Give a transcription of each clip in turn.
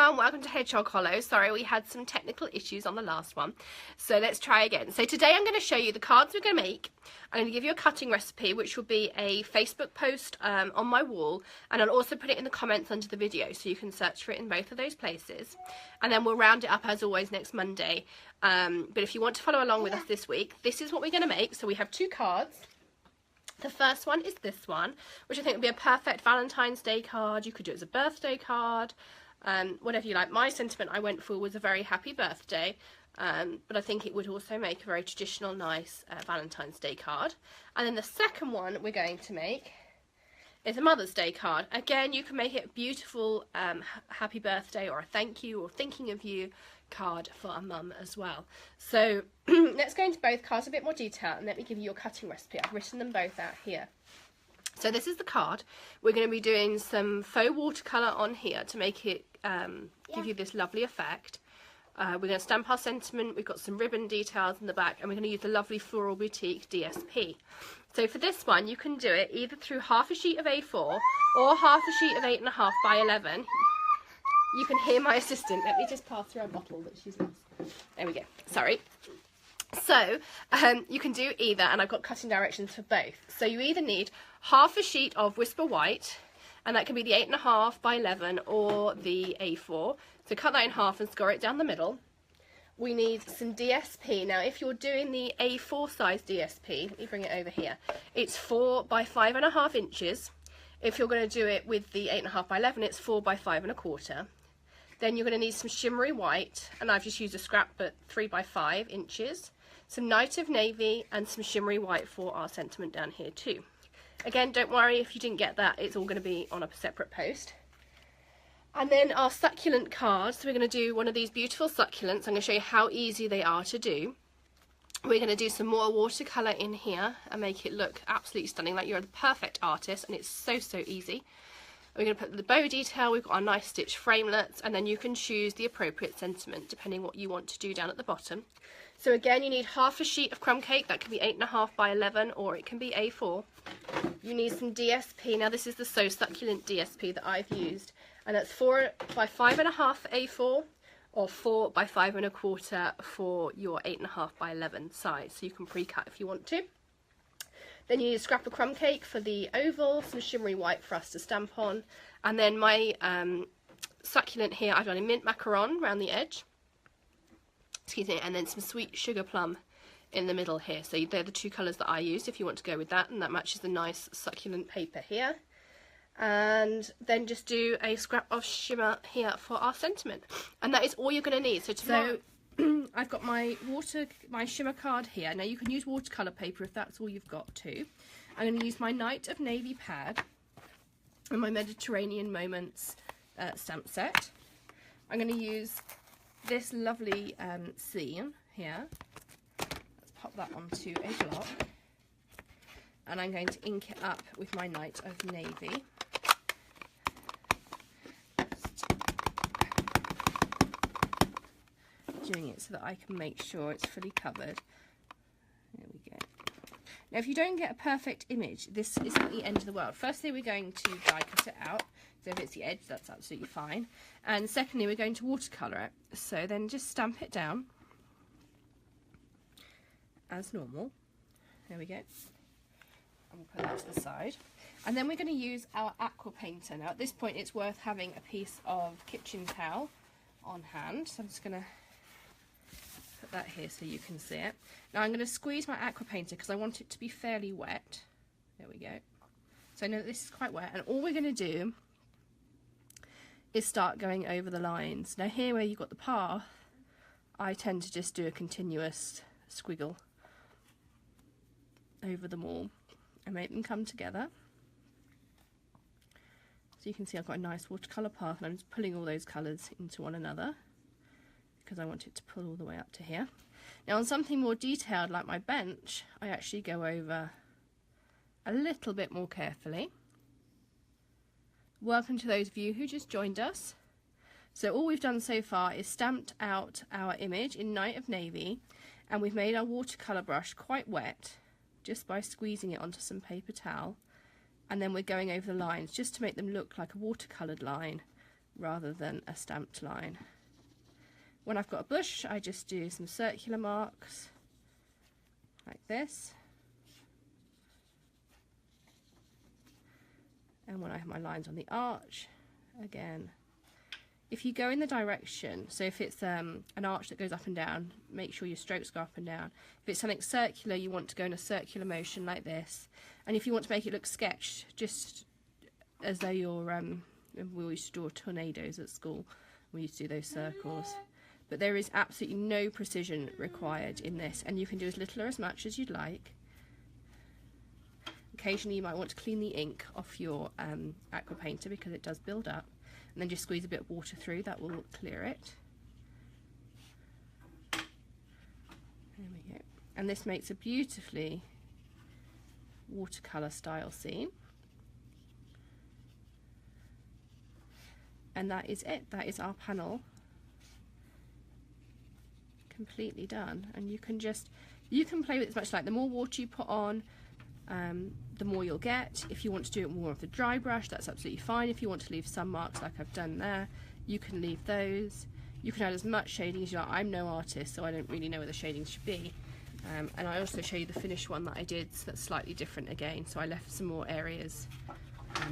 everyone, welcome to Hedgehog Hollow. Sorry, we had some technical issues on the last one, so let's try again. So today I'm going to show you the cards we're going to make. I'm going to give you a cutting recipe, which will be a Facebook post on my wall, and I'll also put it in the comments under the video, so you can search for it in both of those places. And then we'll round it up as always next Monday. But if you want to follow along with us this week, this is what we're going to make. So we have 2 cards. The first one is this one, which I think would be a perfect Valentine's Day card. You could do it as a birthday card, whatever you like. My sentiment I went for was a very happy birthday, but I think it would also make a very traditional, nice Valentine's Day card. And then the second one we're going to make is a Mother's Day card. Again, you can make it a beautiful happy birthday or a thank you or thinking of you card for a mum as well. So let's go into both cards in a bit more detail and let me give you your cutting recipe. I've written them both out here. So this is the card. We're going to be doing some faux watercolour on here to make it give you this lovely effect. We're going to stamp our sentiment. We've got some ribbon details in the back, and we're going to use the lovely Floral Boutique DSP. So for this one, you can do it either through half a sheet of A4 or half a sheet of 8.5 by 11. You can hear my assistant. Let me just pass her a bottle that she's lost. There we go. Sorry. So you can do either, and I've got cutting directions for both. So you either need half a sheet of Whisper White, and that can be the 8.5 by 11 or the A4. So cut that in half and score it down the middle. We need some DSP. Now, if you're doing the A4 size DSP, let me bring it over here. It's 4 by 5.5 inches. If you're going to do it with the 8.5 by 11, it's 4 by 5.25. Then you're going to need some shimmery white, and I've just used a scrap but 3 by 5 inches. Some Night of Navy and some shimmery white for our sentiment down here too. Again, don't worry if you didn't get that, it's all going to be on a separate post. And then our succulent cards. So we're going to do one of these beautiful succulents. I'm going to show you how easy they are to do. We're going to do some more watercolour in here and make it look absolutely stunning, like you're the perfect artist, and it's so easy. We're going to put the bow detail, we've got our nice stitch framelets, and then you can choose the appropriate sentiment depending what you want to do down at the bottom. So again, you need half a sheet of crumb cake. That can be 8.5 by 11 or it can be A4. You need some DSP. Now this is the So Succulent DSP that I've used, and that's 4 by 5.5 A4 or 4 by 5.25 for your 8.5 by 11 size. So you can pre-cut if you want to. Then you need a scrap of crumb cake for the oval, some shimmery white for us to stamp on, and then my succulent here, I've done a mint macaron around the edge, excuse me, and then some sweet sugar plum in the middle here. So they're the 2 colours that I used if you want to go with that, and that matches the nice succulent paper here. And then just do a scrap of shimmer here for our sentiment, and that is all you're going to need. So tomorrow I've got my shimmer card here. Now you can use watercolour paper if that's all you've got too. I'm going to use my Night of Navy pad and my Mediterranean Moments stamp set. I'm going to use this lovely scene here. Let's pop that onto a block, and I'm going to ink it up with my Night of Navy. Doing it so that I can make sure it's fully covered. There we go. Now if you don't get a perfect image, this isn't the end of the world. Firstly, we're going to die cut it out, so if it's the edge, that's absolutely fine. And secondly, we're going to watercolour it. So then just stamp it down as normal. There we go. And we'll put that to the side. And then we're going to use our aqua painter. Now at this point it's worth having a piece of kitchen towel on hand. So I'm just going to put that here so you can see it. Now I'm going to squeeze my aqua painter because I want it to be fairly wet. There we go. So I know that this is quite wet, and all we're going to do is start going over the lines. Now here where you've got the path, I tend to just do a continuous squiggle over them all and make them come together. So you can see I've got a nice watercolour path, and I'm just pulling all those colours into one another because I want it to pull all the way up to here. Now on something more detailed like my bench, I actually go over a little bit more carefully. Welcome to those of you who just joined us. So all we've done so far is stamped out our image in Night of Navy, and we've made our watercolour brush quite wet just by squeezing it onto some paper towel, and then we're going over the lines just to make them look like a watercoloured line rather than a stamped line. When I've got a bush, I just do some circular marks like this. And when I have my lines on the arch, again, if you go in the direction, so if it's an arch that goes up and down, make sure your strokes go up and down. If it's something circular, you want to go in a circular motion like this. And if you want to make it look sketched, just as though you're, we used to draw tornadoes at school, we used to do those circles. But there is absolutely no precision required in this, and you can do as little or as much as you'd like. Occasionally you might want to clean the ink off your aqua painter because it does build up. And then just squeeze a bit of water through, that will clear it. There we go. And this makes a beautifully watercolour style scene. And that is it, that is our panel completely done. And you can play with it as much, like the more water you put on, the more you'll get. If you want to do it more with the dry brush, that's absolutely fine. If you want to leave some marks like I've done there, you can leave those. You can add as much shading as you like. I'm no artist, so I don't really know where the shading should be. And I also show you the finished one that I did, so that's slightly different again. So I left some more areas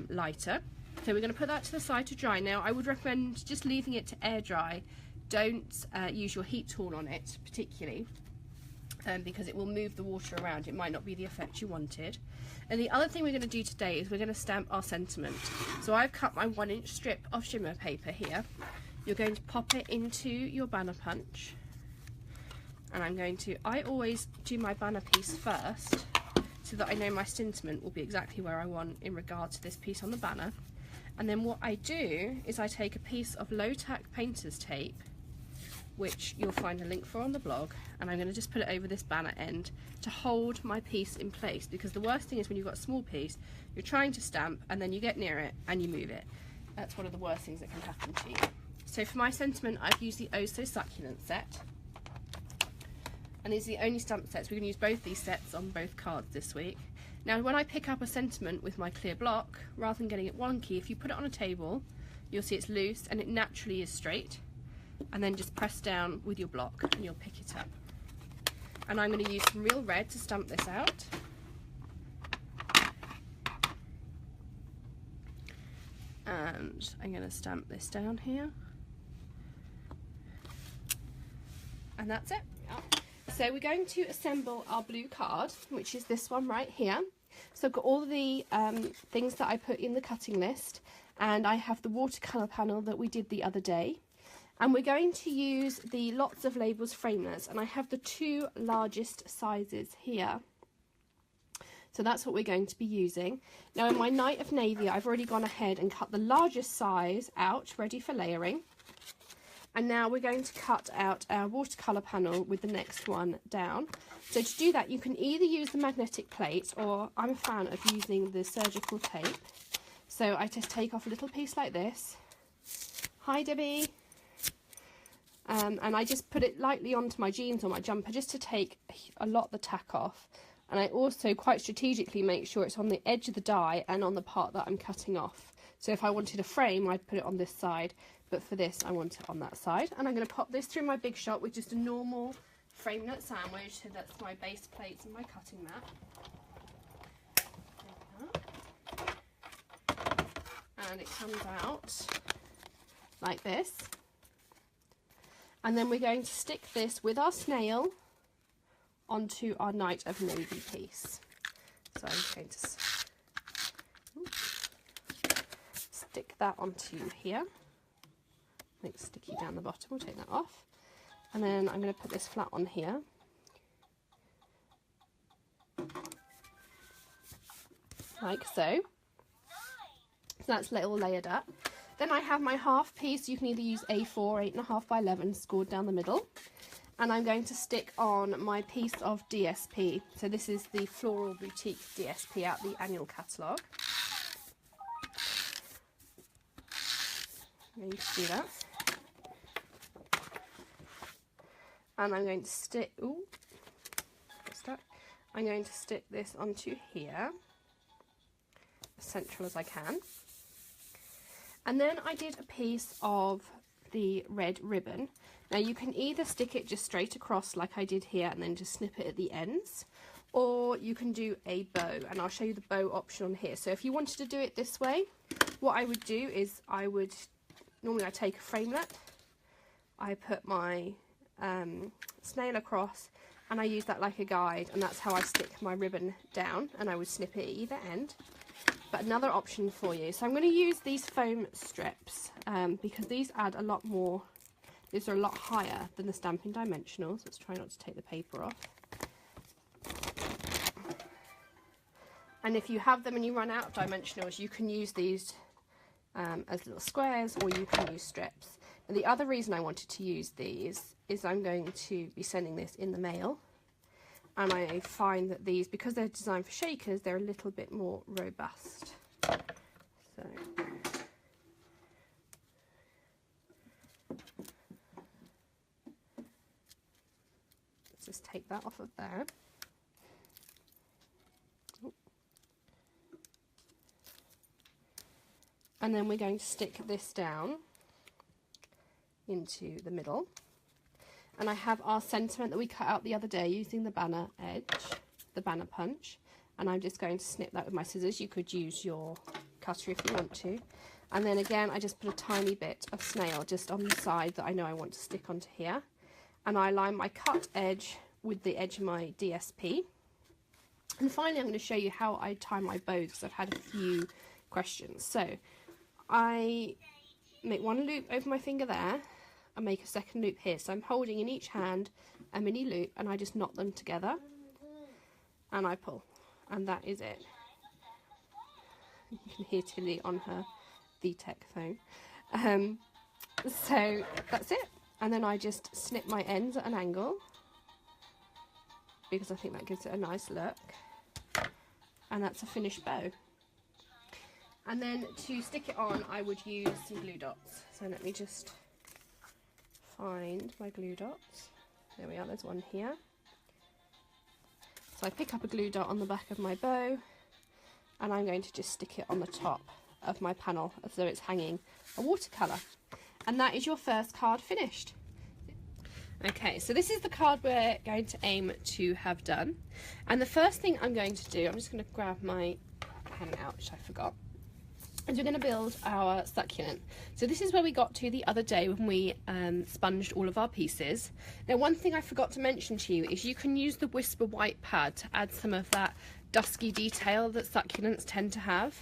lighter. So we're going to put that to the side to dry. Now I would recommend just leaving it to air dry. Don't use your heat tool on it particularly. Because it will move the water around. It might not be the effect you wanted. And the other thing we're going to do today is we're going to stamp our sentiment. So I've cut my 1-inch strip of shimmer paper here. You're going to pop it into your banner punch. And I always do my banner piece first so that I know my sentiment will be exactly where I want in regard to this piece on the banner. And then what I do is I take a piece of low tack painter's tape, which you'll find a link for on the blog, and I'm going to just put it over this banner end to hold my piece in place, because the worst thing is when you've got a small piece, you're trying to stamp and then you get near it and you move it. That's one of the worst things that can happen to you. So for my sentiment, I've used the Oh So Succulent set, and these are the only stamp sets. We're going to use both these sets on both cards this week. Now when I pick up a sentiment with my clear block, rather than getting it wonky, if you put it on a table, you'll see it's loose and it naturally is straight. And then just press down with your block and you'll pick it up. And I'm going to use some real red to stamp this out. And I'm going to stamp this down here. And that's it. So we're going to assemble our blue card, which is this one right here. So I've got all the things that I put in the cutting list, and I have the watercolour panel that we did the other day. And we're going to use the Lots of Labels framelits, and I have the 2 largest sizes here. So that's what we're going to be using. Now in my Night of Navy, I've already gone ahead and cut the largest size out, ready for layering. And now we're going to cut out our watercolour panel with the next one down. So to do that, you can either use the magnetic plate, or I'm a fan of using the surgical tape. So I just take off a little piece like this. Hi Debbie. And I just put it lightly onto my jeans or my jumper just to take a lot of the tack off. And I also quite strategically make sure it's on the edge of the die and on the part that I'm cutting off. So if I wanted a frame, I'd put it on this side, but for this I want it on that side. And I'm going to pop this through my Big Shot with just a normal framelit sandwich. So that's my base plates and my cutting mat. And it comes out like this. And then we're going to stick this with our snail onto our Night of Navy piece. So I'm just going to stick that onto here. I think sticky down the bottom, we'll take that off. And then I'm going to put this flat on here. Like so. So that's all layered up. Then I have my half piece. You can either use A4, 8.5 by 11, scored down the middle. And I'm going to stick on my piece of DSP. So this is the Floral Boutique DSP out the annual catalogue. I'm going to do that. And I'm going to stick, I'm going to stick this onto here, as central as I can. And then I did a piece of the red ribbon. Now you can either stick it just straight across like I did here and then just snip it at the ends, or you can do a bow, and I'll show you the bow option on here. So if you wanted to do it this way, what I would do is normally I take a framelit, I put my snail across, and I use that like a guide, and that's how I stick my ribbon down, and I would snip it at either end. But another option for you, so I'm going to use these foam strips because these add a lot more, these are a lot higher than the Stampin' Dimensionals. Let's try not to take the paper off. And if you have them and you run out of dimensionals, you can use these as little squares, or you can use strips. And the other reason I wanted to use these is I'm going to be sending this in the mail, and I find that these, because they're designed for shakers, they're a little bit more robust. So let's just take that off of there. And then we're going to stick this down into the middle. And I have our sentiment that we cut out the other day using the banner edge, the banner punch. And I'm just going to snip that with my scissors. You could use your cutter if you want to. And then again, I just put a tiny bit of snail just on the side that I know I want to stick onto here. And I align my cut edge with the edge of my DSP. And finally, I'm going to show you how I tie my bows, because I've had a few questions. So I make one loop over my finger there, and make a second loop here. So I'm holding in each hand a mini loop, and I just knot them together, and I pull, and that is it. You can hear Tilly on her VTech phone. So that's it. And then I just snip my ends at an angle, because I think that gives it a nice look. And that's a finished bow. And then to stick it on, I would use some glue dots. So let me just find my glue dots. There we are, there's one here. So I pick up a glue dot on the back of my bow, and I'm going to just stick it on the top of my panel as though it's hanging a watercolour. And that is your first card finished. Okay, so this is the card we're going to aim to have done. And the first thing I'm going to do, I'm just going to grab my pen out, which I forgot, is we're going to build our succulent. So this is where we got to the other day when we sponged all of our pieces. Now, one thing I forgot to mention to you is you can use the Whisper White pad to add some of that dusky detail that succulents tend to have.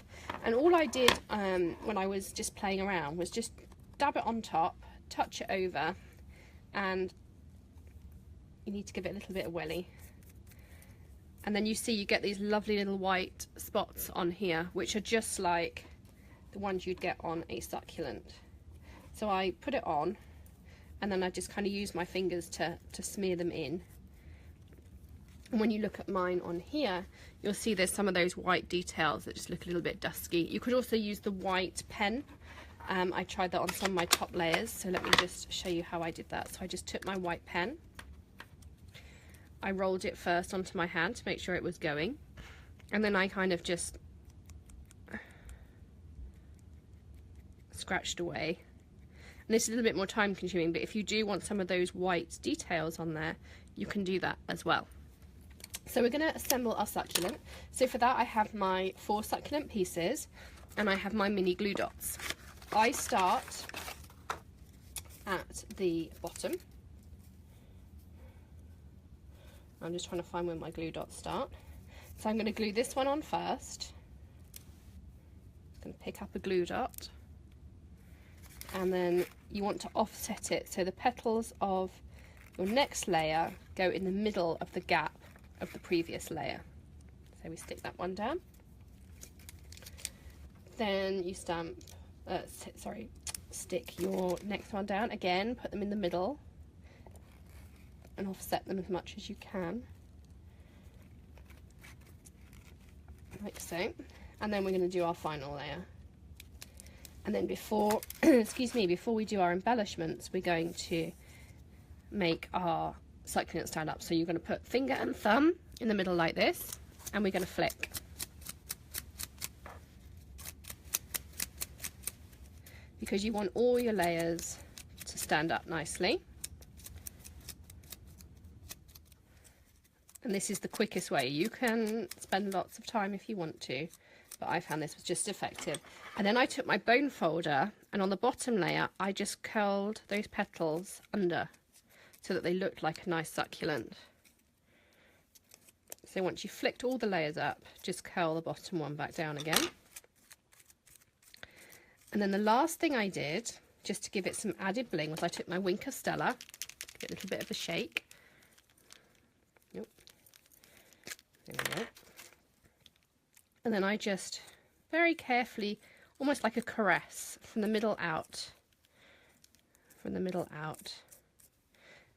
And all I did when I was just playing around was just dab it on top, touch it over, and you need to give it a little bit of welly. And then you see you get these lovely little white spots on here, which are just like the ones you'd get on a succulent. So I put it on, and then I just kind of use my fingers to smear them in. And when you look at mine on here, you'll see there's some of those white details that just look a little bit dusky. You could also use the white pen. I tried that on some of my top layers, so let me just show you how I did that. So I just took my white pen, I rolled it first onto my hand to make sure it was going, and then I kind of just scratched away. And this is a little bit more time consuming, but if you do want some of those white details on there, you can do that as well. So we're going to assemble our succulent. So for that I have my 4 succulent pieces, and I have my mini glue dots. I start at the bottom. I'm just trying to find where my glue dots start. So I'm going to glue this one on first. I'm going to pick up a glue dot, and then you want to offset it so the petals of your next layer go in the middle of the gap of the previous layer. So we stick that one down. Then you stick your next one down again, put them in the middle, and offset them as much as you can, like so. And then we're going to do our final layer. And then before, excuse me, before we do our embellishments, we're going to make our succulent stand up. So you're going to put finger and thumb in the middle like this, and we're going to flick. because you want all your layers to stand up nicely. And this is the quickest way. You can spend lots of time if you want to, but I found this was just effective. And then I took my bone folder, and on the bottom layer I just curled those petals under so that they looked like a nice succulent. So once you've flicked all the layers up, just curl the bottom one back down again. And then the last thing I did, just to give it some added bling, was I took my Wink of Stella, give it a little bit of a shake. Nope. There we go. And then I just very carefully, almost like a caress, from the middle out. From the middle out.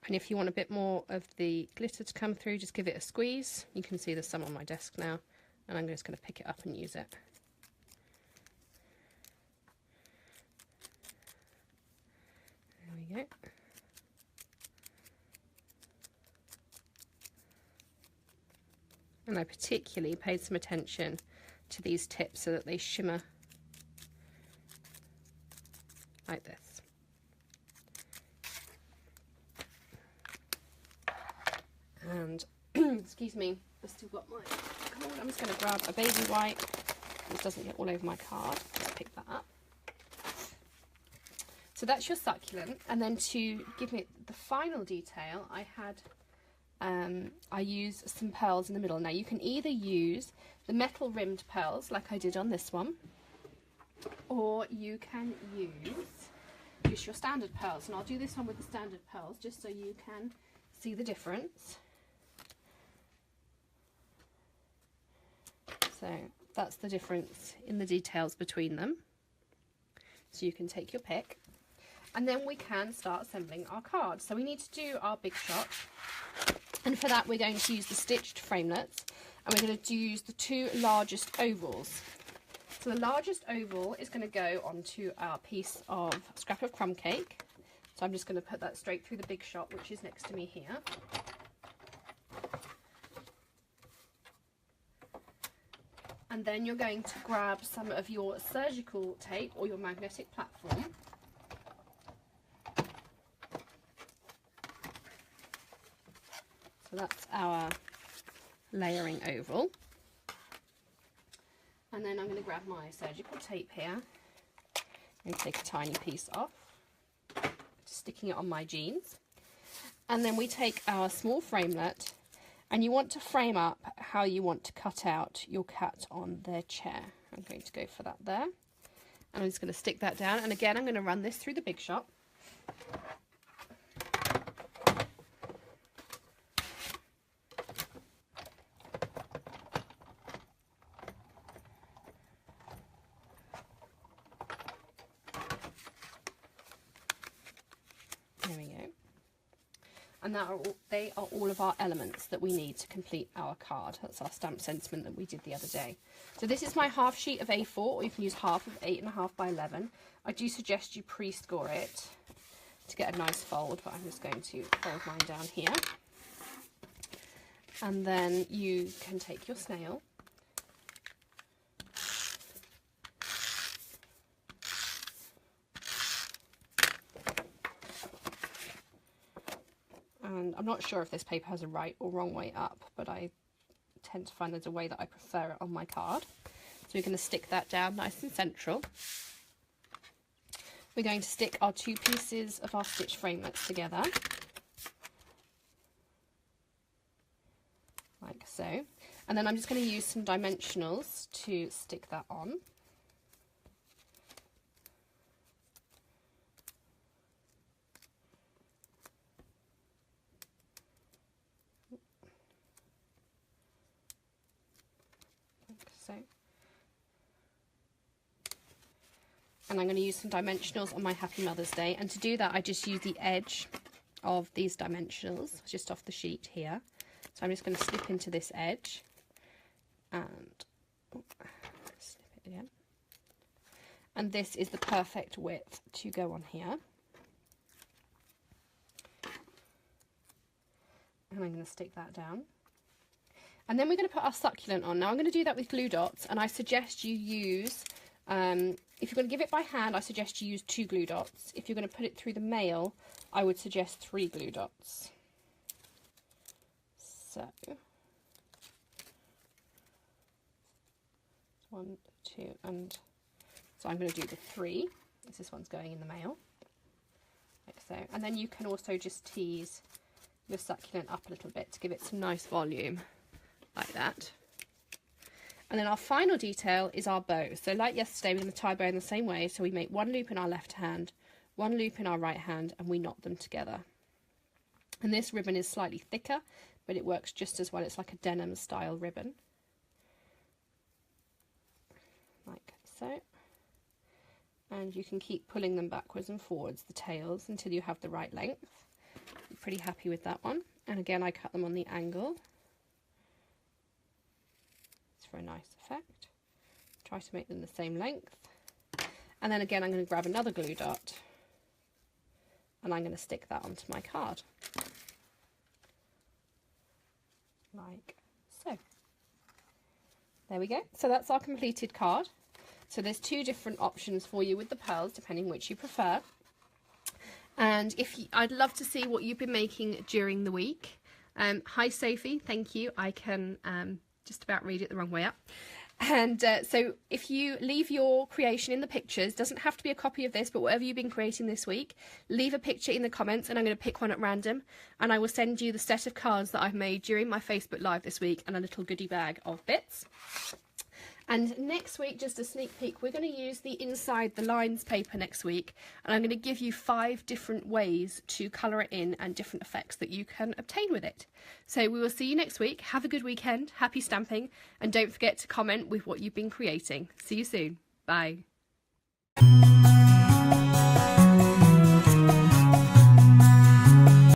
And if you want a bit more of the glitter to come through, just give it a squeeze. You can see there's some on my desk now, and I'm just going to pick it up and use it. There we go. And I particularly paid some attention to these tips so that they shimmer like this. And excuse me, I've still got my card. I'm just going to grab a baby white. This doesn't get all over my card. Just pick that up. So that's your succulent. And then to give it the final detail, I use some pearls in the middle. Now you can either use the metal rimmed pearls like I did on this one, or you can use your standard pearls. And I'll do this one with the standard pearls just so you can see the difference. So that's the difference in the details between them. So you can take your pick. And then we can start assembling our card. So we need to do our big shot. And for that we're going to use the stitched framelets. And we're going to use the two largest ovals. So the largest oval is going to go onto our piece of scrap of crumb cake. So I'm just going to put that straight through the big shot, which is next to me here. And then you're going to grab some of your surgical tape or your magnetic platform. So that's our layering oval. And then I'm going to grab my surgical tape here and take a tiny piece off, just sticking it on my jeans. And then we take our small framelet, and you want to frame up how you want to cut out your cat on their chair. I'm going to go for that there. And I'm just going to stick that down. And again, I'm going to run this through the Big Shot. There we go. And they are all of our elements that we need to complete our card. That's our stamp sentiment that we did the other day. So this is my half sheet of A4, or you can use half of 8.5 by 11. I do suggest you pre-score it to get a nice fold, but I'm just going to fold mine down here. And then you can take your snail. And I'm not sure if this paper has a right or wrong way up, but I tend to find there's a way that I prefer it on my card. So we're going to stick that down nice and central. We're going to stick our two pieces of our stitch framelets together, like so. And then I'm just going to use some dimensionals to stick that on. And I'm going to use some dimensionals on my Happy Mother's Day. And to do that, I just use the edge of these dimensionals, just off the sheet here. So I'm just going to slip into this edge and slip it again. And this is the perfect width to go on here. And I'm going to stick that down. And then we're going to put our succulent on. Now I'm going to do that with glue dots, and I suggest you use If you're going to give it by hand, I suggest you use 2 glue dots. If you're going to put it through the mail, I would suggest 3 glue dots. So, 1, 2, and so I'm going to do the 3. This one's going in the mail, like so. And then you can also just tease your succulent up a little bit to give it some nice volume, like that. And then our final detail is our bow. So like yesterday, we're going to tie a bow in the same way. So we make 1 loop in our left hand, 1 loop in our right hand, and we knot them together. And this ribbon is slightly thicker, but it works just as well. It's like a denim style ribbon. Like so. And you can keep pulling them backwards and forwards, the tails, until you have the right length. I'm pretty happy with that one. And again, I cut them on the angle. For a nice effect. Try to make them the same length. And then again, I'm going to grab another glue dot and I'm going to stick that onto my card. Like so. There we go. So that's our completed card. So there's 2 different options for you with the pearls, depending which you prefer. And I'd love to see what you've been making during the week. Hi Sophie, thank you. I can just about read it the wrong way up. And so if you leave your creation in the pictures, doesn't have to be a copy of this, but whatever you've been creating this week, leave a picture in the comments and I'm going to pick one at random and I will send you the set of cards that I've made during my Facebook Live this week and a little goodie bag of bits. And next week, just a sneak peek, we're going to use the Inside the Lines paper next week, and I'm going to give you 5 different ways to colour it in and different effects that you can obtain with it. So we will see you next week. Have a good weekend, happy stamping, and don't forget to comment with what you've been creating. See you soon. Bye.